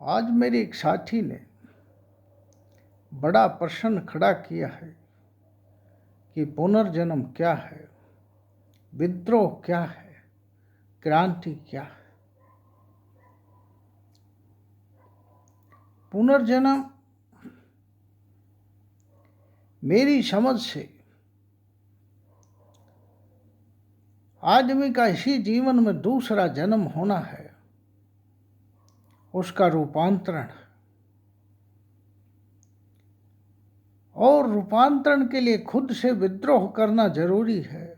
आज मेरे एक साथी ने बड़ा प्रश्न खड़ा किया है कि पुनर्जन्म क्या है, विद्रोह क्या है, क्रांति क्या है। पुनर्जन्म मेरी समझ से आदमी का इसी जीवन में दूसरा जन्म होना है, उसका रूपांतरण। और रूपांतरण के लिए खुद से विद्रोह करना जरूरी है,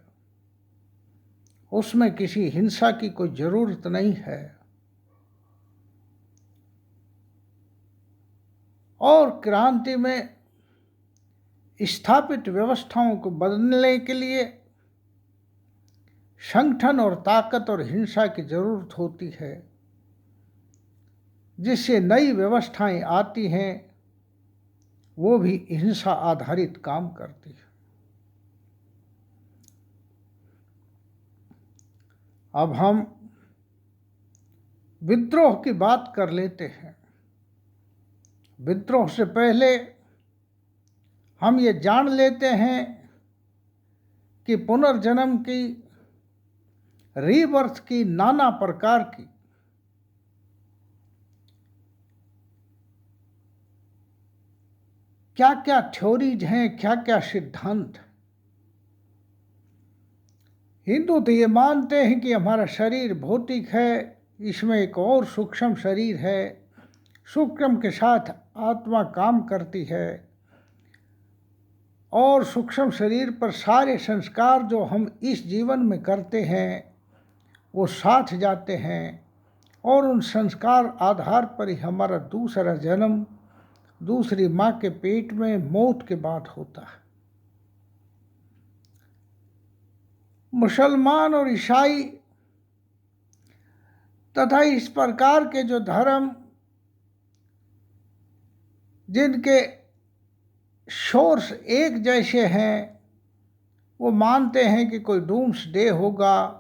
उसमें किसी हिंसा की कोई जरूरत नहीं है। और क्रांति में स्थापित व्यवस्थाओं को बदलने के लिए संगठन और ताकत और हिंसा की जरूरत होती है, जिससे नई व्यवस्थाएं आती हैं वो भी हिंसा आधारित काम करती है। अब हम विद्रोह की बात कर लेते हैं। विद्रोह से पहले हम ये जान लेते हैं कि पुनर्जन्म की, रीबर्थ की नाना प्रकार की क्या क्या थ्योरीज हैं, क्या क्या सिद्धांत। हिंदू तो ये मानते हैं कि हमारा शरीर भौतिक है, इसमें एक और सूक्ष्म शरीर है, सूक्ष्म के साथ आत्मा काम करती है और सूक्ष्म शरीर पर सारे संस्कार जो हम इस जीवन में करते हैं वो साथ जाते हैं और उन संस्कार आधार पर ही हमारा दूसरा जन्म दूसरी माँ के पेट में मौत के बाद होता है। मुसलमान और ईसाई तथा इस प्रकार के जो धर्म जिनके सोर्स एक जैसे हैं वो मानते हैं कि कोई डूम्स डे होगा,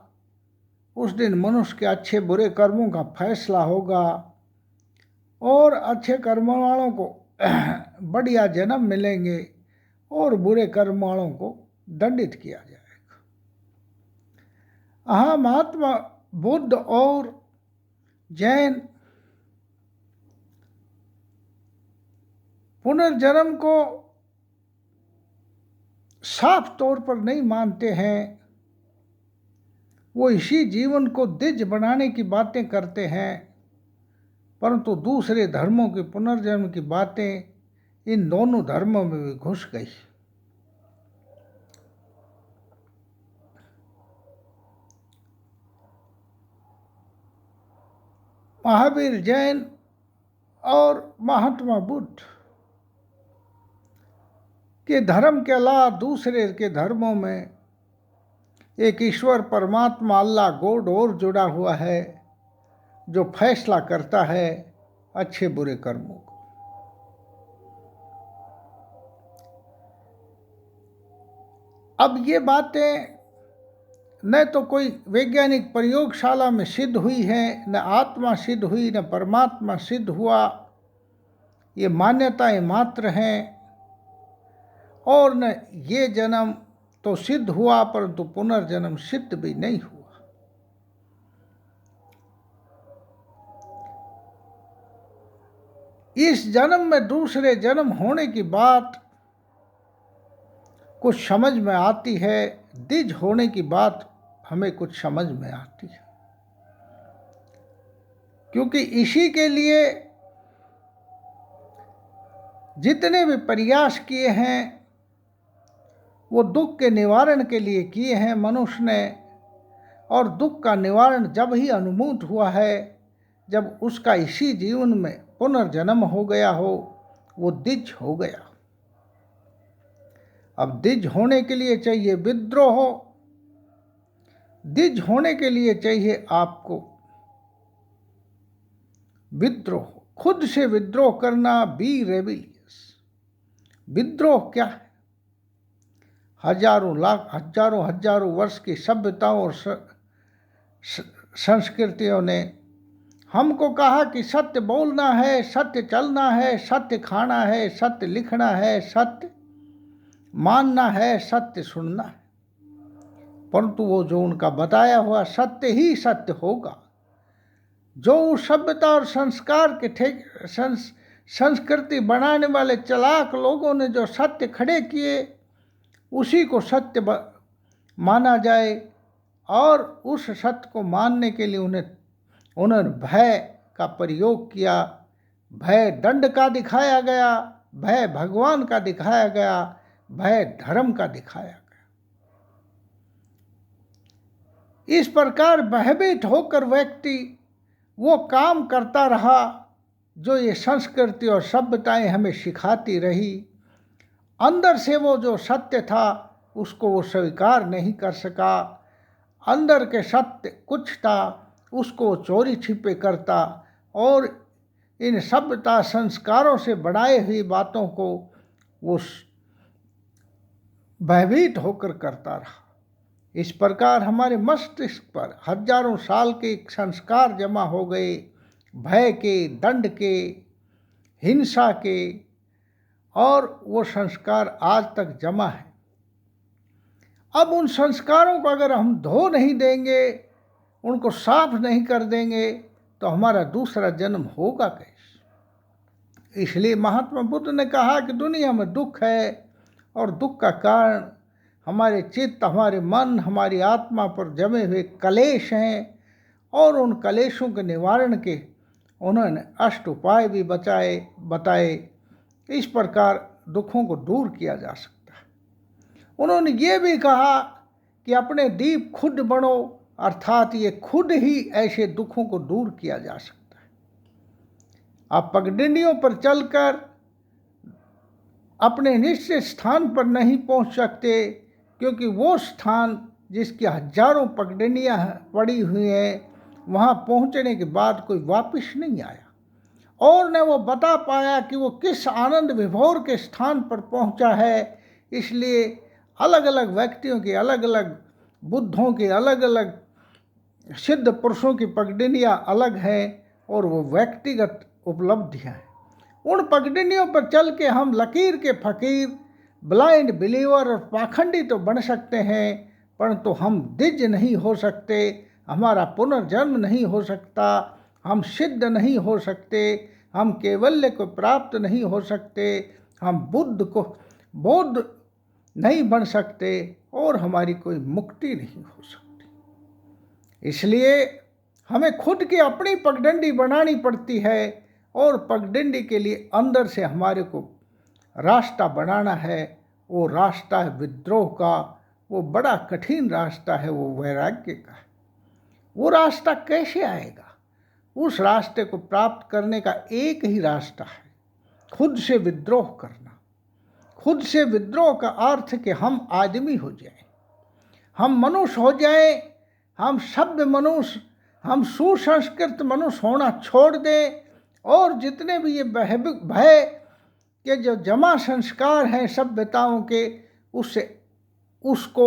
उस दिन मनुष्य के अच्छे बुरे कर्मों का फैसला होगा और अच्छे कर्म वालों को बढ़िया जन्म मिलेंगे और बुरे कर्म वालों को दंडित किया जाएगा। हाँ, महात्मा बुद्ध और जैन पुनर्जन्म को साफ तौर पर नहीं मानते हैं, वो इसी जीवन को दिव्य बनाने की बातें करते हैं, परंतु दूसरे धर्मों के पुनर्जन्म की बातें इन दोनों धर्मों में भी घुस गई। महावीर जैन और महात्मा बुद्ध के धर्म के अलावा दूसरे के धर्मों में एक ईश्वर परमात्मा अल्लाह गॉड और जुड़ा हुआ है जो फैसला करता है अच्छे बुरे कर्मों को। अब ये बातें न तो कोई वैज्ञानिक प्रयोगशाला में सिद्ध हुई है, न आत्मा सिद्ध हुई, न परमात्मा सिद्ध हुआ, ये मान्यताएं मात्र हैं। और न ये जन्म तो सिद्ध हुआ परंतु पुनर्जन्म सिद्ध भी नहीं हुआ। इस जन्म में दूसरे जन्म होने की बात कुछ समझ में आती है, द्विज होने की बात हमें कुछ समझ में आती है, क्योंकि इसी के लिए जितने भी प्रयास किए हैं वो दुख के निवारण के लिए किए हैं मनुष्य ने। और दुख का निवारण जब ही अनुभूत हुआ है जब उसका इसी जीवन में पुनर्जन्म हो गया हो, वो द्विज हो गया। अब द्विज होने के लिए चाहिए विद्रोह, द्विज होने के लिए चाहिए आपको विद्रोह, खुद से विद्रोह करना, बी रेबिलियस। विद्रोह क्या है? हजारों लाख हजारों वर्ष की सभ्यताओं और संस्कृतियों ने हमको कहा कि सत्य बोलना है, सत्य चलना है, सत्य खाना है, सत्य लिखना है, सत्य मानना है, सत्य सुनना है। परंतु वो जो उनका बताया हुआ सत्य ही सत्य होगा। जो उस सभ्यता और संस्कार के संस्कृति बनाने वाले चालाक लोगों ने जो सत्य खड़े किए, उसी को सत्य माना जाए। और उस सत्य को मानने के लिए उन्होंने भय का प्रयोग किया। भय दंड का दिखाया गया, भय भगवान का दिखाया गया, भय धर्म का दिखाया गया। इस प्रकार भयभीत होकर व्यक्ति वो काम करता रहा जो ये संस्कृति और सभ्यताएं हमें सिखाती रही। अंदर से वो जो सत्य था उसको वो स्वीकार नहीं कर सका। अंदर के सत्य कुछ था, उसको चोरी छिपे करता और इन सभ्यता संस्कारों से बनाई हुई बातों को वो भयभीत होकर करता रहा। इस प्रकार हमारे मस्तिष्क पर हजारों साल के संस्कार जमा हो गए, भय के, दंड के, हिंसा के, और वो संस्कार आज तक जमा है। अब उन संस्कारों को अगर हम धो नहीं देंगे, उनको साफ नहीं कर देंगे, तो हमारा दूसरा जन्म होगा कैसे? इसलिए महात्मा बुद्ध ने कहा कि दुनिया में दुख है और दुख का कारण हमारे चित्त, हमारे मन, हमारी आत्मा पर जमे हुए कलेश हैं। और उन कलेशों के निवारण के उन्होंने अष्ट उपाय भी बताए। इस प्रकार दुखों को दूर किया जा सकता है। उन्होंने ये भी कहा कि अपने दीप खुद बनो, अर्थात ये खुद ही ऐसे दुखों को दूर किया जा सकता है। आप पगडंडियों पर चलकर अपने निश्चित स्थान पर नहीं पहुंच सकते, क्योंकि वो स्थान जिसकी हजारों पगडंडियां पड़ी हुई हैं, वहां पहुंचने के बाद कोई वापस नहीं आया और न वो बता पाया कि वो किस आनंद विभोर के स्थान पर पहुंचा है। इसलिए अलग अलग व्यक्तियों की अलग अलग, बुद्धों की अलग अलग, सिद्ध पुरुषों की पगडंडियां अलग हैं और वो व्यक्तिगत उपलब्धियां हैं। उन पगडंडियों पर चल के हम लकीर के फकीर, ब्लाइंड बिलीवर और पाखंडी तो बन सकते हैं, परंतु हम दिव्य नहीं हो सकते, हमारा पुनर्जन्म नहीं हो सकता, हम सिद्ध नहीं हो सकते, हम कैवल्य को प्राप्त नहीं हो सकते, हम बौद्ध नहीं बन सकते और हमारी कोई मुक्ति नहीं हो सकती। इसलिए हमें खुद की अपनी पगडंडी बनानी पड़ती है और पगडंडी के लिए अंदर से हमारे को रास्ता बनाना है। वो रास्ता है विद्रोह का, वो बड़ा कठिन रास्ता है, वो वैराग्य का है। वो रास्ता कैसे आएगा? उस रास्ते को प्राप्त करने का एक ही रास्ता है, खुद से विद्रोह करना। खुद से विद्रोह का अर्थ कि हम आदमी हो जाएं, हम मनुष्य हो जाएं, हम सभ्य मनुष्य, हम सुसंस्कृत मनुष्य होना छोड़ दें और जितने भी ये भय के जो जमा संस्कार हैं सभ्यताओं के, उसको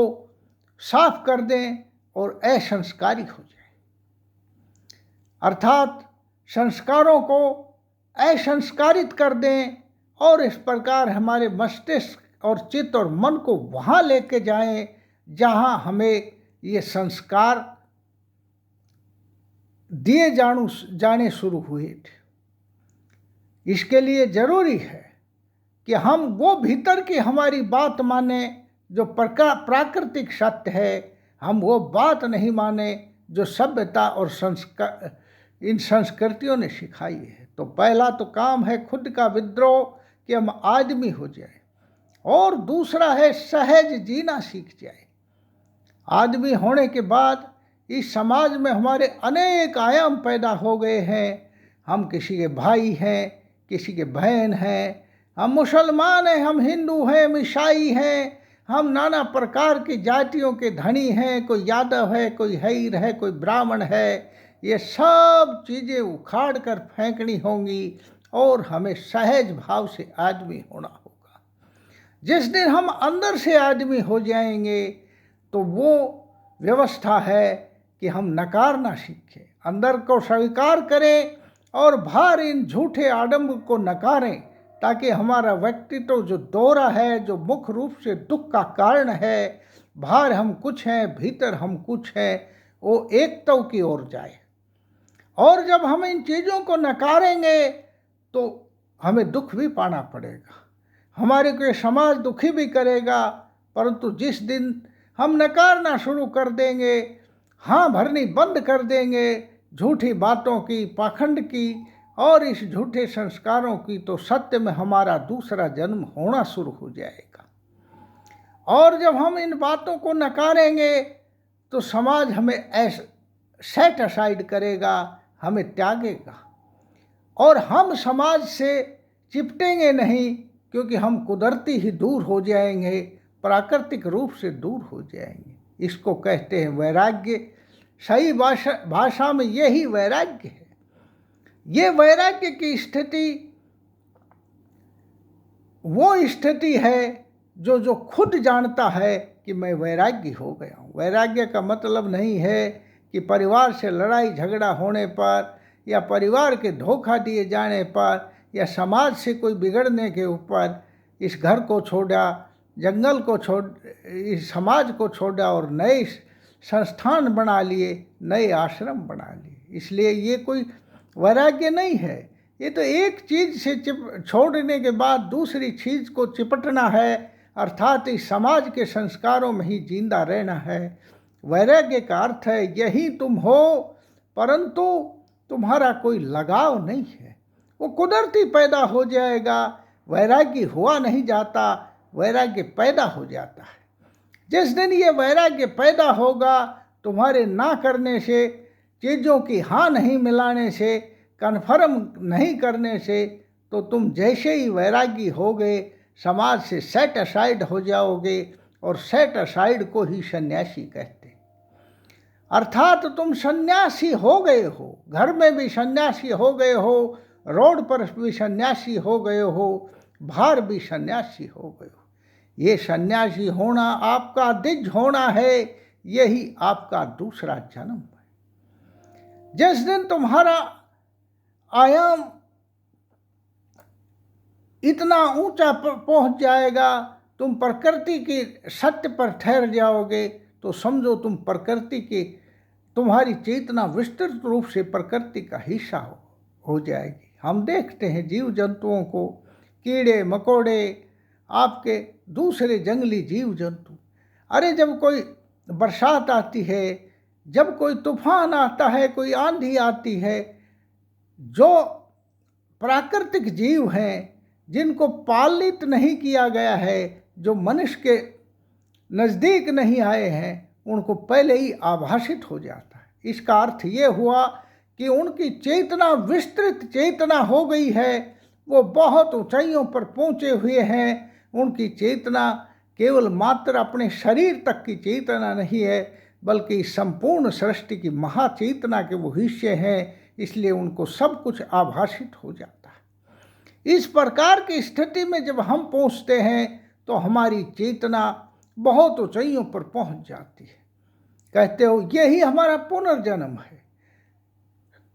साफ कर दें और असंस्कारी हो जाए। अर्थात संस्कारों को असंस्कारित कर दें और इस प्रकार हमारे मस्तिष्क और चित्त और मन को वहाँ लेके जाएं जहाँ हमें ये संस्कार दिए जाने शुरू हुए थे। इसके लिए जरूरी है कि हम वो भीतर की हमारी बात माने जो प्राकृतिक सत्य है, हम वो बात नहीं माने जो सभ्यता और इन संस्कृतियों ने सिखाई है। तो पहला तो काम है खुद का विद्रोह कि हम आदमी हो जाए, और दूसरा है सहज जीना सीख जाए। आदमी होने के बाद इस समाज में हमारे अनेक आयाम पैदा हो गए हैं। हम किसी के भाई हैं, किसी के बहन हैं, हम मुसलमान हैं, हम हिंदू हैं, हम ईसाई हैं, हम नाना प्रकार की जातियों के धनी हैं, कोई यादव है, कोई हैर है, कोई ब्राह्मण है। ये सब चीज़ें उखाड़ कर फेंकनी होंगी और हमें सहज भाव से आदमी होना होगा। जिस दिन हम अंदर से आदमी हो जाएंगे तो वो व्यवस्था है कि हम नकारना सीखें। अंदर को स्वीकार करें और बाहर इन झूठे आडंबर को नकारें, ताकि हमारा व्यक्तित्व जो दोहरा है, जो मुख्य रूप से दुख का कारण है, बाहर हम कुछ हैं भीतर हम कुछ हैं, वो एकत्व की ओर जाए। और जब हम इन चीज़ों को नकारेंगे तो हमें दुख भी पाना पड़ेगा, हमारे को समाज दुखी भी करेगा। परंतु जिस दिन हम नकारना शुरू कर देंगे, हाँ भरनी बंद कर देंगे झूठी बातों की, पाखंड की और इस झूठे संस्कारों की, तो सत्य में हमारा दूसरा जन्म होना शुरू हो जाएगा। और जब हम इन बातों को नकारेंगे तो समाज हमें सेट असाइड करेगा, हमें त्यागेगा, और हम समाज से चिपटेंगे नहीं, क्योंकि हम कुदरती ही दूर हो जाएंगे, प्राकृतिक रूप से दूर हो जाएंगे। इसको कहते हैं वैराग्य। सही भाषा में यही वैराग्य है। ये वैराग्य की स्थिति वो स्थिति है जो खुद जानता है कि मैं वैराग्य हो गया हूँ। वैराग्य का मतलब नहीं है कि परिवार से लड़ाई झगड़ा होने पर, या परिवार के धोखा दिए जाने पर, या समाज से कोई बिगड़ने के ऊपर इस घर को छोड़ा, जंगल को छोड़, इस समाज को छोड़ा और नए संस्थान बना लिए, नए आश्रम बना लिए। इसलिए ये कोई वैराग्य नहीं है। ये तो एक चीज़ से छोड़ने के बाद दूसरी चीज़ को चिपटना है, अर्थात इस समाज के संस्कारों में ही जिंदा रहना है। वैराग्य का अर्थ है यही तुम हो, परंतु तुम्हारा कोई लगाव नहीं है। वो कुदरती पैदा हो जाएगा। वैराग्य हुआ नहीं जाता, वैराग्य पैदा हो जाता है। जिस दिन ये वैराग्य पैदा होगा, तुम्हारे ना करने से, चीज़ों की हाँ नहीं मिलाने से, कन्फर्म नहीं करने से, तो तुम जैसे ही वैरागी हो गए समाज से सेट असाइड हो जाओगे। और सेट असाइड को ही सन्यासी कहते हैं। अर्थात तुम सन्यासी हो गए हो, घर में भी सन्यासी हो गए हो, रोड पर भी सन्यासी हो गए हो, बाहर भी सन्यासी हो गए हो। ये सन्यासी होना आपका दिव्य होना है, यही आपका दूसरा जन्म है। जिस दिन तुम्हारा आयाम इतना ऊंचा पहुंच जाएगा, तुम प्रकृति के सत्य पर ठहर जाओगे, तो समझो तुम प्रकृति के, तुम्हारी चेतना विस्तृत रूप से प्रकृति का हिस्सा हो जाएगी। हम देखते हैं जीव जंतुओं को, कीड़े मकोड़े, आपके दूसरे जंगली जीव जंतु। अरे जब कोई बरसात आती है, जब कोई तूफान आता है, कोई आंधी आती है, जो प्राकृतिक जीव हैं, जिनको पालित नहीं किया गया है, जो मनुष्य के नज़दीक नहीं आए हैं, उनको पहले ही आभासित हो जाता है। इसका अर्थ ये हुआ कि उनकी चेतना विस्तृत चेतना हो गई है, वो बहुत ऊंचाइयों पर पहुँचे हुए हैं। उनकी चेतना केवल मात्र अपने शरीर तक की चेतना नहीं है, बल्कि संपूर्ण सृष्टि की महाचेतना के वो हिस्से हैं। इसलिए उनको सब कुछ आभासित हो जाता है। इस प्रकार की स्थिति में जब हम पहुँचते हैं तो हमारी चेतना बहुत ऊंचाइयों पर पहुँच जाती है। कहते हो यही हमारा पुनर्जन्म है।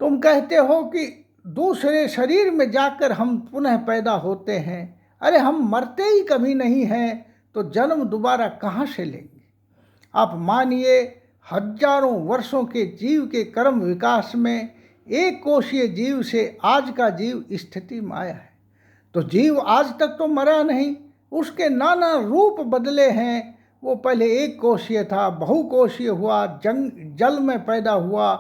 तुम कहते हो कि दूसरे शरीर में जाकर हम पुनः पैदा होते हैं। अरे हम मरते ही कभी नहीं हैं, तो जन्म दोबारा कहाँ से लेंगे? आप मानिए हजारों वर्षों के जीव के कर्म विकास में एक कोशीय जीव से आज का जीव स्थिति में आया है। तो जीव आज तक तो मरा नहीं, उसके नाना रूप बदले हैं। वो पहले एक कोशीय था, बहुकोशीय हुआ, जल में पैदा हुआ,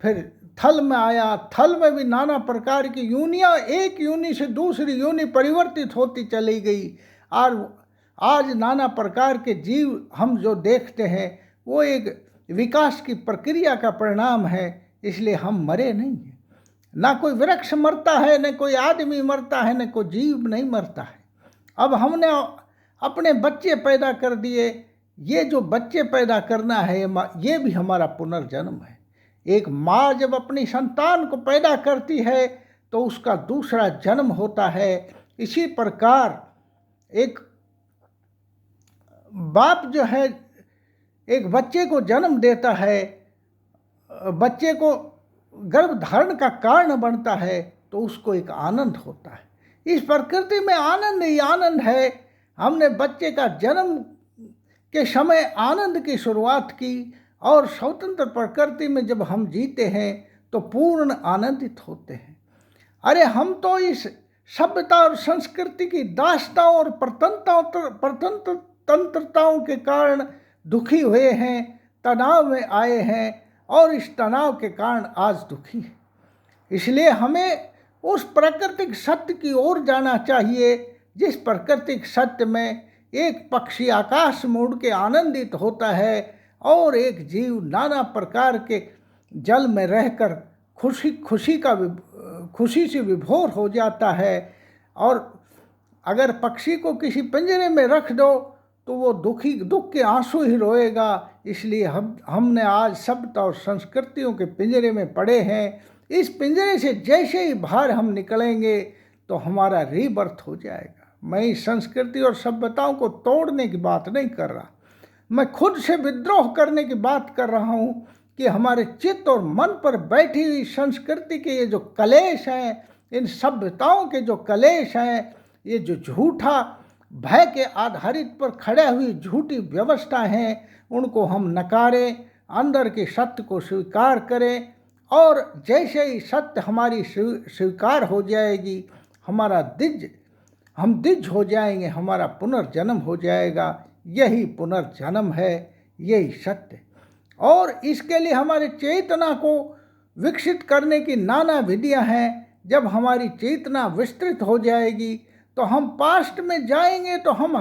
फिर थल में आया, थल में भी नाना प्रकार की यूनियाँ, एक यूनि से दूसरी यूनि परिवर्तित होती चली गई। और आज नाना प्रकार के जीव हम जो देखते हैं वो एक विकास की प्रक्रिया का परिणाम है। इसलिए हम मरे नहीं हैं। ना कोई वृक्ष मरता है, न कोई आदमी मरता है, न कोई जीव नहीं मरता है। अब हमने अपने बच्चे पैदा कर दिए। ये जो बच्चे पैदा करना है, ये भी हमारा पुनर्जन्म है। एक माँ जब अपनी संतान को पैदा करती है तो उसका दूसरा जन्म होता है। इसी प्रकार एक बाप जो है एक बच्चे को जन्म देता है, बच्चे को गर्भ धारण का कारण बनता है तो उसको एक आनंद होता है। इस प्रकृति में आनंद ही आनंद है। हमने बच्चे का जन्म के समय आनंद की शुरुआत की और स्वतंत्र प्रकृति में जब हम जीते हैं तो पूर्ण आनंदित होते हैं। अरे हम तो इस सभ्यता और संस्कृति की दासताओं और परतंत्रताओं के कारण दुखी हुए हैं, तनाव में आए हैं और इस तनाव के कारण आज दुखी है। इसलिए हमें उस प्राकृतिक सत्य की ओर जाना चाहिए जिस प्राकृतिक सत्य में एक पक्षी आकाश में उड़ के आनंदित होता है और एक जीव नाना प्रकार के जल में रहकर खुशी से विभोर हो जाता है। और अगर पक्षी को किसी पिंजरे में रख दो तो वो दुख के आंसू ही रोएगा। इसलिए हमने आज सभ्यता और संस्कृतियों के पिंजरे में पड़े हैं। इस पिंजरे से जैसे ही बाहर हम निकलेंगे तो हमारा रीबर्थ हो जाएगा। मैं इस संस्कृति और सभ्यताओं को तोड़ने की बात नहीं कर रहा, मैं खुद से विद्रोह करने की बात कर रहा हूँ कि हमारे चित्त और मन पर बैठी हुई संस्कृति के ये जो कलेश हैं, इन सभ्यताओं के जो कलेश हैं, ये जो झूठा भय के आधारित पर खड़े हुई झूठी व्यवस्था हैं, उनको हम नकारें, अंदर के सत्य को स्वीकार करें। और जैसे ही सत्य हमारी स्वीकार हो जाएगी, हम दिज हो जाएंगे, हमारा पुनर्जन्म हो जाएगा। यही पुनर्जन्म है, यही सत्य। और इसके लिए हमारे चेतना को विकसित करने की नाना विधियां हैं। जब हमारी चेतना विस्तृत हो जाएगी तो हम पास्ट में जाएंगे तो हम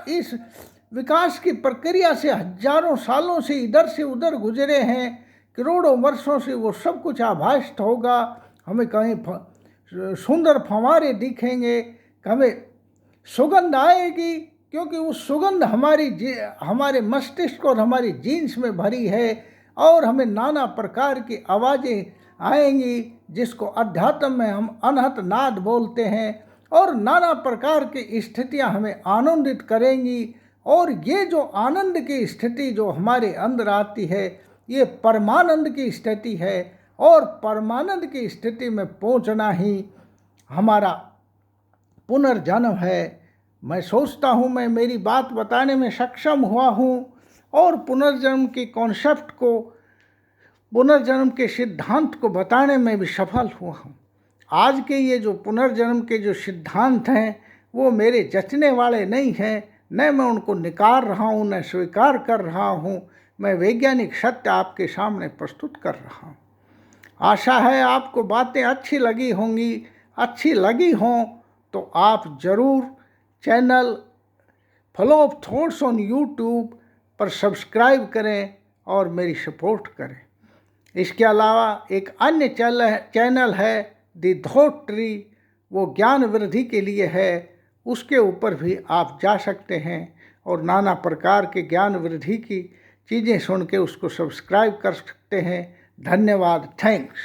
इस विकास की प्रक्रिया से हजारों सालों से इधर से उधर गुजरे हैं, करोड़ों वर्षों से वो सब कुछ आभास्ट होगा। हमें कहीं सुंदर फव्वारे दिखेंगे, हमें सुगंध आएगी, क्योंकि उस सुगंध हमारे मस्तिष्क और हमारी जीन्स में भरी है। और हमें नाना प्रकार की आवाज़ें आएंगी जिसको अध्यात्म में हम अनहत नाद बोलते हैं। और नाना प्रकार की स्थितियां हमें आनंदित करेंगी। और ये जो आनंद की स्थिति जो हमारे अंदर आती है, ये परमानंद की स्थिति है। और परमानंद की स्थिति में पहुंचना ही हमारा पुनर्जन्म है। मैं सोचता हूँ मैं मेरी बात बताने में सक्षम हुआ हूँ और पुनर्जन्म के कॉन्सेप्ट को, पुनर्जन्म के सिद्धांत को बताने में भी सफल हुआ हूँ। आज के ये जो पुनर्जन्म के जो सिद्धांत हैं वो मेरे जचने वाले नहीं हैं, न मैं उनको निकार रहा हूँ न स्वीकार कर रहा हूँ। मैं वैज्ञानिक सत्य आपके सामने प्रस्तुत कर रहा हूँ। आशा है आपको बातें अच्छी लगी होंगी। अच्छी लगी हों तो आप ज़रूर channel flow of thoughts on YouTube पर सब्सक्राइब करें और मेरी सपोर्ट करें। इसके अलावा एक अन्य चैनल है द थॉट ट्री, वो ज्ञान वृद्धि के लिए है। उसके ऊपर भी आप जा सकते हैं और नाना प्रकार के ज्ञान वृद्धि की चीज़ें सुन के उसको सब्सक्राइब कर सकते हैं। धन्यवाद। थैंक्स।